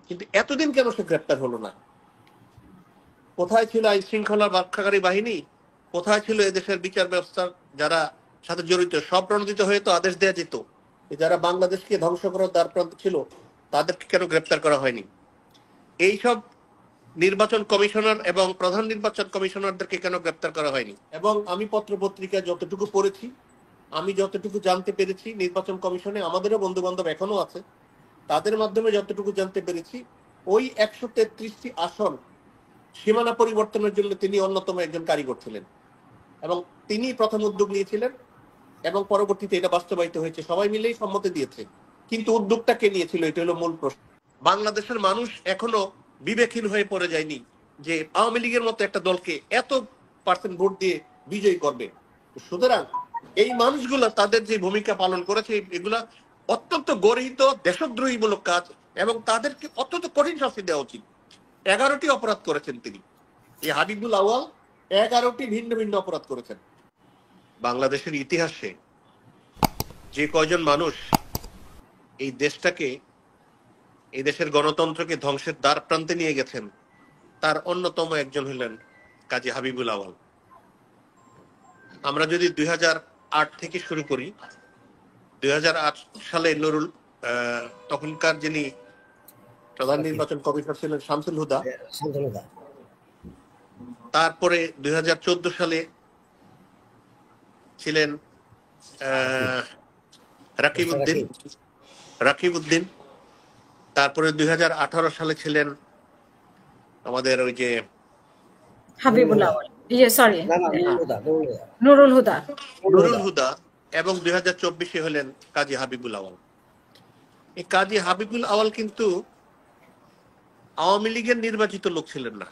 কিন্তু এতদিন কেন সে গ্রেপ্তার হলো না? কোথায় ছিল আইন শৃঙ্খলা রক্ষাকারী বাহিনী? কোথায় ছিল এদেশের বিচার ব্যবস্থার যারা সাথে জড়িত? সব প্রণোদিত হয়ে তো আদেশ দেওয়া যেত। যারা বাংলাদেশকে ধ্বংস করার দ্বারপ্রান্তে ছিল তাদেরকে কেন গ্রেপ্তার করা হয়নি? এইসব নির্বাচন কমিশনার এবং প্রধান নির্বাচন কমিশনারদেরকে কেন গ্রেপ্তার করা হয়নি? এবং আমি পত্র পত্রিকায় যতটুকু পড়েছি, আমি যতটুকু জানতে পেরেছি, নির্বাচন কমিশনে আমাদেরও বন্ধু বান্ধব এখনো আছে, তাদের মাধ্যমে যতটুকু জানতে পেরেছি, ওই 133টি আসন সীমানা পরিবর্তনের জন্য তিনি অন্যতম একজন কারিগর ছিলেন এবং তিনি প্রথম উদ্যোগ নিয়েছিলেন এবং পরবর্তীতে এটা বাস্তবায়িত হয়েছে, সবাই মিলেই সম্মতি দিয়েছে। কিন্তু উদ্যোগটা কে নিয়েছিল? এটা হলো মূল প্রশ্ন। বাংলাদেশের মানুষ এখনো বিবেকহীন হয়ে পড়ে যায়নি যে আওয়ামী লীগের মতো একটা দলকে এত পার্সেন্ট ভোট দিয়ে বিজয়ী করবে। সুতরাং এই মানুষগুলা তাদের যে ভূমিকা পালন করেছে এগুলা অত্যন্ত গর্হিত দেশদ্রোহীমূলক কাজ এবং তাদেরকে অত্যন্ত কঠিন শাস্তি দেওয়া উচিত। 11টি অপরাধ করেছেন তিনি। এই হাবিবুল আউয়াল 11টি ভিন্ন ভিন্ন অপরাধ করেছেন। বাংলাদেশের ইতিহাসে যে কয়জন মানুষ এই দেশটাকে, এই দেশের গণতন্ত্রকে ধ্বংসের দ্বার প্রান্তে নিয়ে গেছেন, তার অন্যতম একজন হলেন কাজী হাবিবুল আউয়াল। আমরা যদি 2008 থেকে শুরু করি, 2008 সালে তখনকার যিনি প্রধান নির্বাচন কমিশনার ছিলেন শামসুল হুদা, তারপরে 2014 সালে ছিলেন রাকিব উদ্দিন, তারপরে 2018 সালে ছিলেন আমাদের ওই যে হাবিবুল আউয়াল, নুরুল হুদা, এবং 2024 হলেন কাজী হাবিবুল আউয়াল। এই কাজী হাবিবুল আউয়াল কিন্তু আওয়ামী লীগের নির্বাচিত লোক ছিলেন না।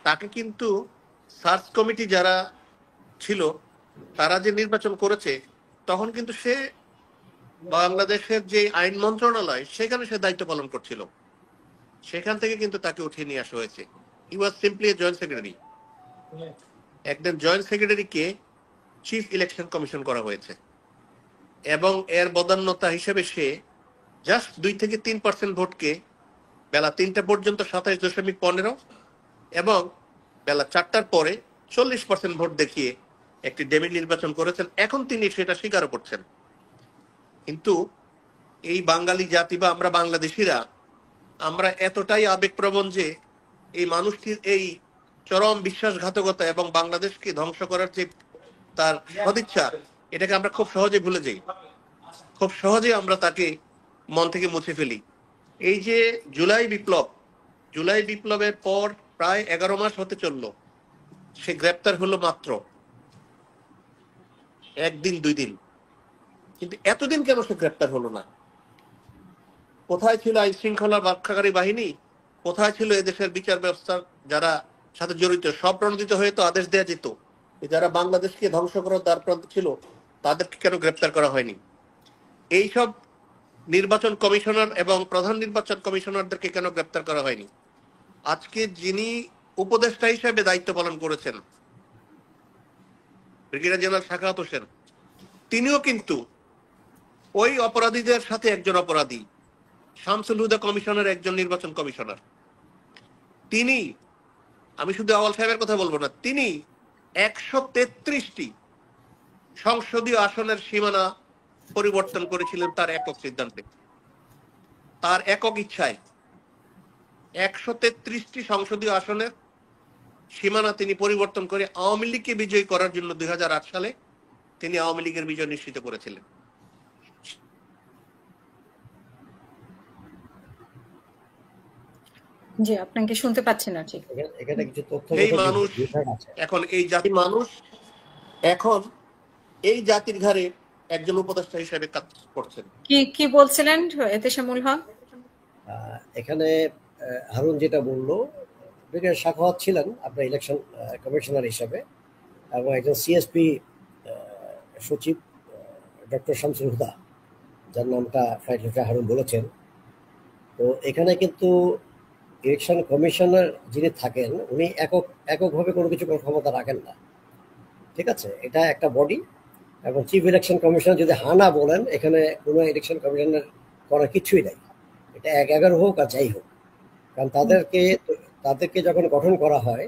তাকে কিন্তু সার্চ কমিটি যারা ছিল তারা যে নির্বাচন করেছে, তখন কিন্তু সে বাংলাদেশের যে আইন মন্ত্রণালয় সেখানে সে দায়িত্ব পালন করছিল, সেখান থেকে কিন্তু তাকে উঠিয়ে নিয়ে আসা হয়েছে। He was simply a joint secretary. একজন জয়েন্ট সেক্রেটারিকে চিফ ইলেকশন কমিশন করা হয়েছে এবং এর বদান্যতা হিসেবে সে জাস্ট 2 থেকে 3% ভোটকে বেলা 3টা পর্যন্ত 27.15 এবং বেলা 4টার পরে 40% ভোট দেখিয়ে একটি ডেমি নির্বাচন করেছেন। এখন তিনি সেটা স্বীকার করছেন। কিন্তু এই বাঙালি জাতি বা আমরা বাংলাদেশিরা, আমরা এতটাই আবেগপ্রবণ যে এই মানুষটির এই চরম বিশ্বাসঘাতকতা এবং বাংলাদেশকে ধ্বংস করার যে তার সদিচ্ছা, এটাকে আমরা খুব সহজে ভুলে যাই, খুব সহজে আমরা তাকে মন থেকে মুছে ফেলি। এই যে জুলাই বিপ্লবের পর প্রায় 11 মাস হতে চলল, সে গ্রেপ্তার হলো মাত্র 1 দিন 2 দিন। কিন্তু এতদিন কেন সে গ্রেপ্তার হলো না? কোথায় ছিল আইন শৃঙ্খলা রক্ষাকারী বাহিনী? কোথায় ছিল এদেশের বিচার ব্যবস্থার যারা সাথে জড়িত? সব প্রণোদিত হয়ে তো আদেশ দেওয়া যেত। যারা বাংলাদেশকে ধ্বংস করার দ্বারপ্রান্তে ছিল তাদেরকে কেন গ্রেপ্তার করা হয়নি? এইসব নির্বাচন কমিশনার এবং প্রধান নির্বাচন কমিশনারদেরকে কেন গ্রেপ্তার করা হয়নি? আজকে যিনি উপদেষ্টা হিসেবে দায়িত্ব পালন করেছেন ব্রিগেডিয়ার জেনারেল সাখাওয়াত হোসেন, তিনিও কিন্তু ওই অপরাধীদের সাথে একজন অপরাধী। শামসুল হুদা কমিশনের একজন নির্বাচন কমিশনার। তিনি, আমি শুধু আউয়াল সাহেবের কথা বলবো না, তিনি 133টি সংসদীয় আসনের সীমানা পরিবর্তন করেছিলেন তার একক সিদ্ধান্তে, তার একক ইচ্ছায়। 133টি সংসদীয় আসনের সীমানা তিনি পরিবর্তন করে আওয়ামী লীগকে বিজয়ী করার জন্য 2008 সালে তিনি আওয়ামী লীগের বিজয় নিশ্চিত করেছিলেন। জি, আপনাকে শুনতে পাচ্ছি না ঠিক। এখানে কিছু তথ্য এই মানুষ এখন এই জাতির মানুষ এখন এই জাতির ঘাড়ে একজন উপদেষ্টা হিসেবে কাজ করছেন। কি বলছিলেন এতেশামুল হক? এখানে হারুন যেটা বললো, ব্রিগেডিয়ার সাখাওয়াত ছিলেন আপনার ইলেকশন কমিশনার হিসাবে এবং একজন সিএসপি সচিব ডক্টর শামসুল হুদা, যার নামটা ফ্লাইট হারুন বলেছেন। তো এখানে কিন্তু ইলেকশন কমিশনার যিনি থাকেন উনি এককভাবে কোনো কিছু ক্ষমতা রাখেন না, ঠিক আছে? এটা একটা বডি এবং চিফ ইলেকশন কমিশনার যদি হানা বলেন, এখানে কোনো ইলেকশন কমিশনার করার কিছুই নাই। এটা 1-11 হোক আর যাই হোক, কারণ তাদেরকে যখন গঠন করা হয়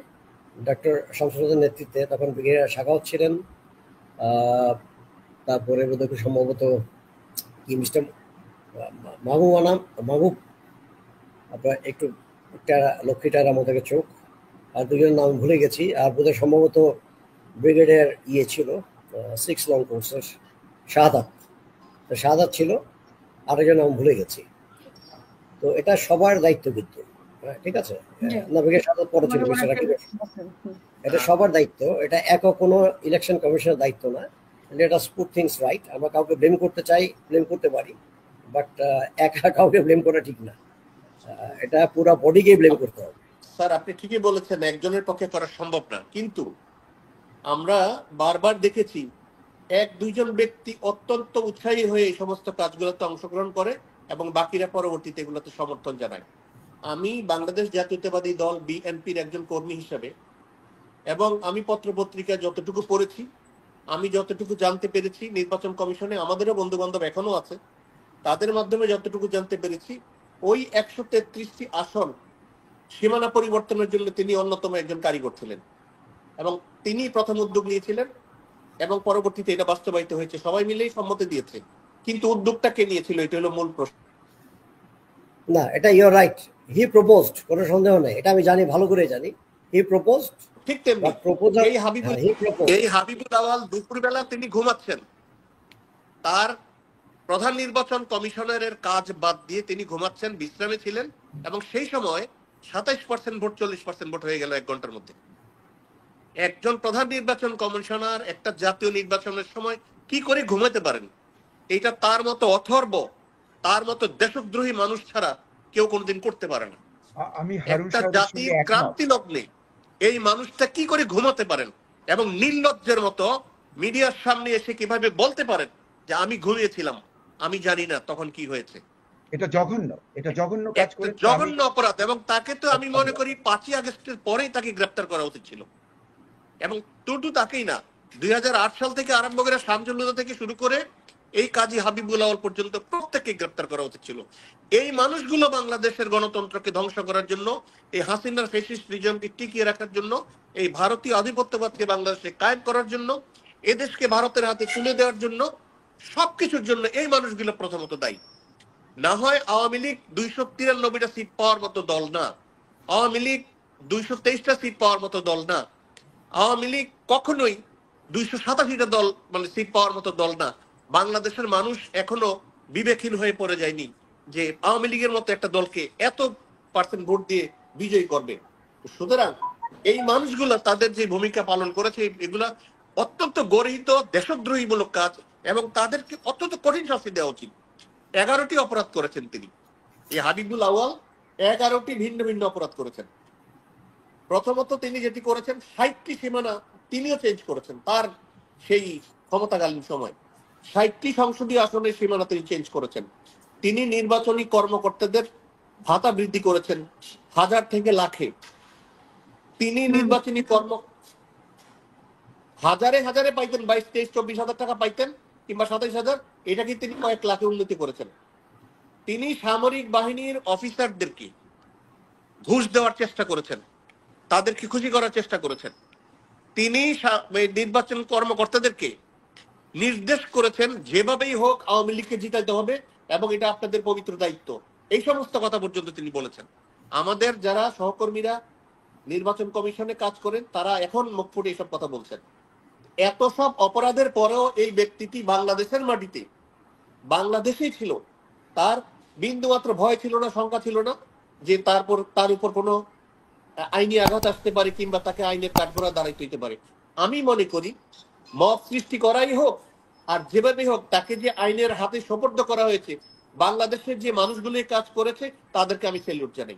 ডক্টর শামসুলের নেতৃত্বে, তখন ব্রিগেডিয়ার সাখাওয়াত ছিলেন, তারপরে বোধহয় খুব সম্ভবত কি মিস্টার মাহবুব, আপনার একটু লক্ষ্মীটার আমাদেরকে চোখ, আর দুজনের নাম ভুলে গেছি, আর বোধহয় সম্ভবত ব্রিগেডিয়ার ছিল 6 লং কোর্সের শাহাদাত ছিল, আরেকজন নাম ভুলে গেছি। তো এটা সবার দায়িত্ব কিন্তু, ঠিক আছে, না ব্রিগেডিয়ার শাহাদাত পরে ছিল মিস্টার রাকিব, এটা সবার দায়িত্ব, এটা একক কোনো ইলেকশন কমিশনের দায়িত্ব না। Let us put things right. আমরা কাউকে ব্লেম করতে চাই, ব্লেম করতে পারি, বাট একা কাউকে ব্লেম করা ঠিক না, এটা পুরো বডিকে ব্লেম করতে হবে। স্যার আপনি ঠিকই বলেছেন, একজনের পক্ষে করা সম্ভব না, কিন্তু আমরা বারবার দেখেছি 1-2 জন ব্যক্তি অত্যন্ত উৎসাহী হয়ে এই সমস্ত কাজগুলোতে অংশগ্রহণ করে এবং বাকিরা পরবর্তীতে এগুলোতে সমর্থন জানায়। আমি বাংলাদেশ জাতীয়তাবাদী দল বিএনপির একজন কর্মী হিসেবে, এবং আমি পত্রপত্রিকা যতটুকু পড়েছি, আমি যতটুকু জানতে পেরেছি, নির্বাচন কমিশনে আমাদেরও বন্ধু বান্ধব এখনো আছে, তাদের মাধ্যমে যতটুকু জানতে পেরেছি, ওই 133টি আসন সীমানা পরিবর্তনের জন্য তিনি অন্যতম একজন কারিগর ছিলেন এবং তিনি প্রথম উদ্যোগ নিয়েছিলেন এবং পরবর্তীতে এটা বাস্তবায়িত হয়েছে, সবাই মিলেই সম্মতি দিয়েছে, কিন্তু উদ্যোগটা কে নিয়েছিল, এটা হলো মূল প্রশ্ন। না, এটা ইউর রাইট, হি প্রপোজড, কোনো সন্দেহ নেই, এটা আমি জানি, ভালো করে জানি, হি প্রপোজড। ঠিক তেমনি এই হাবিবুল আওয়াল দুপুরবেলা তিনি ঘুমাচ্ছেন, তার প্রধান নির্বাচন কমিশনারের কাজ বাদ দিয়ে তিনি ঘুমাচ্ছেন, বিশ্রামে ছিলেন, এবং সেই সময় 27% ভোট 40% ভোট হয়ে গেল 1 ঘন্টার মধ্যে। একজন প্রধান নির্বাচন কমিশনার একটা জাতীয় নির্বাচনের সময় কি করে ঘুমাতে পারেন? এটা তার মতো অথর্ব, তার মতো দেশদ্রোহী মানুষ ছাড়া কেউ কোনোদিন করতে পারে না। একটা জাতির ক্রান্তি লগ্নে এই মানুষটা কি করে ঘুমাতে পারেন এবং নির্লজ্জের মতো মিডিয়ার সামনে এসে কিভাবে বলতে পারেন যে আমি ঘুমিয়েছিলাম, আমি জানি না তখন কি হয়েছে? এটা জঘন্য কাজ করে, জঘন্য অপরাধ। এবং তাকে তো আমি মনে করি 5ই আগস্টের পরেই তাকে গ্রেপ্তার করা উচিত ছিল, এবং টুটু তাকেই না, 2008 সাল থেকে আরম্ভ করে শামসুল থেকে শুরু করে এই কাজী হাবিবুল আওয়াল পর্যন্ত প্রত্যেককে গ্রেপ্তার করা উচিত ছিল। এই মানুষগুলো বাংলাদেশের গণতন্ত্রকে ধ্বংস করার জন্য, এই হাসিনার ফ্যাসিস্ট রিজিমকে টিকিয়ে রাখার জন্য, এই ভারতীয় আধিপত্যবাদকে বাংলাদেশে কায়েম করার জন্য, এদেশকে ভারতের হাতে তুলে দেওয়ার জন্য, সবকিছুর জন্য এই মানুষগুলো প্রথমত দায়ী। না হয় আওয়ামী লীগ 293টা সিট পাওয়ার মতো দল না, আওয়ামী লীগ 223টা সিট পাওয়ার মতো দল না, আওয়ামী লীগ কখনোই 287টা দল মানে সিট পাওয়ার মতো দল না। বাংলাদেশের মানুষ এখনো বিবেকহীন হয়ে পড়ে যায়নি যে আওয়ামী লীগের মতো একটা দলকে এত পার্সেন্ট ভোট দিয়ে বিজয়ী করবে। সুতরাং এই মানুষগুলা তাদের যে ভূমিকা পালন করেছে এগুলা অত্যন্ত গর্হিত দেশদ্রোহীমূলক কাজ, এবং তাদেরকে অত্যন্ত কঠিন শাস্তি দেওয়া উচিত। 11টি অপরাধ করেছেন তিনি, এই হাবিবুল আওয়াল 11টি ভিন্ন ভিন্ন অপরাধ করেছেন। প্রথমত তিনি যেটি করেছেন, 60টি সীমানা তিনিও চেঞ্জ করেছেন তার সেই ক্ষমতাকালীন সময়। 60টি সংসদীয় আসনের সীমানা তিনি চেঞ্জ করেছেন। তিনি নির্বাচনী কর্মকর্তাদের ভাতা বৃদ্ধি করেছেন 1000 থেকে লাখে। তিনি নির্বাচনী হাজারে হাজারে পাইতেন, 22, 23, 24 হাজার টাকা পাইতেন, কিংবা 27,000, এটাকে তিনি কয়েক লাখে উন্নতি করেছেন। তিনি সামরিক বাহিনীর অফিসারদেরকে ঘুষ দেওয়ার চেষ্টা করেছেন, তাদেরকে খুশি করার চেষ্টা করেছেন। তিনি নির্বাচন কর্মকর্তাদেরকে নির্দেশ করেছেন যেভাবেই হোক আওয়ামী লীগকে জিতাইতে হবে এবং এটা আপনাদের পবিত্র দায়িত্ব, এই সমস্ত কথা পর্যন্ত তিনি বলেছেন। আমাদের যারা সহকর্মীরা নির্বাচন কমিশনে কাজ করেন তারা এখন মুখ ফুটে এইসব কথা বলছেন। এত সব অপরাধের পরেও এই ব্যক্তিটি বাংলাদেশের মাটিতে, বাংলাদেশেই ছিল, তার বিন্দুমাত্র ভয় ছিল না, শঙ্কা ছিল না যে তার উপর কোনো আইনি আঘাত আসতে পারে কিংবা তাকে আইনের কাঠগড়া দাঁড়াইতে হইতে পারে। আমি মনে করি মব সৃষ্টি করাই হোক আর যেভাবে হোক, তাকে যে আইনের হাতে সোপর্দ করা হয়েছে, বাংলাদেশের যে মানুষগুলি কাজ করেছে তাদেরকে আমি স্যালুট জানাই।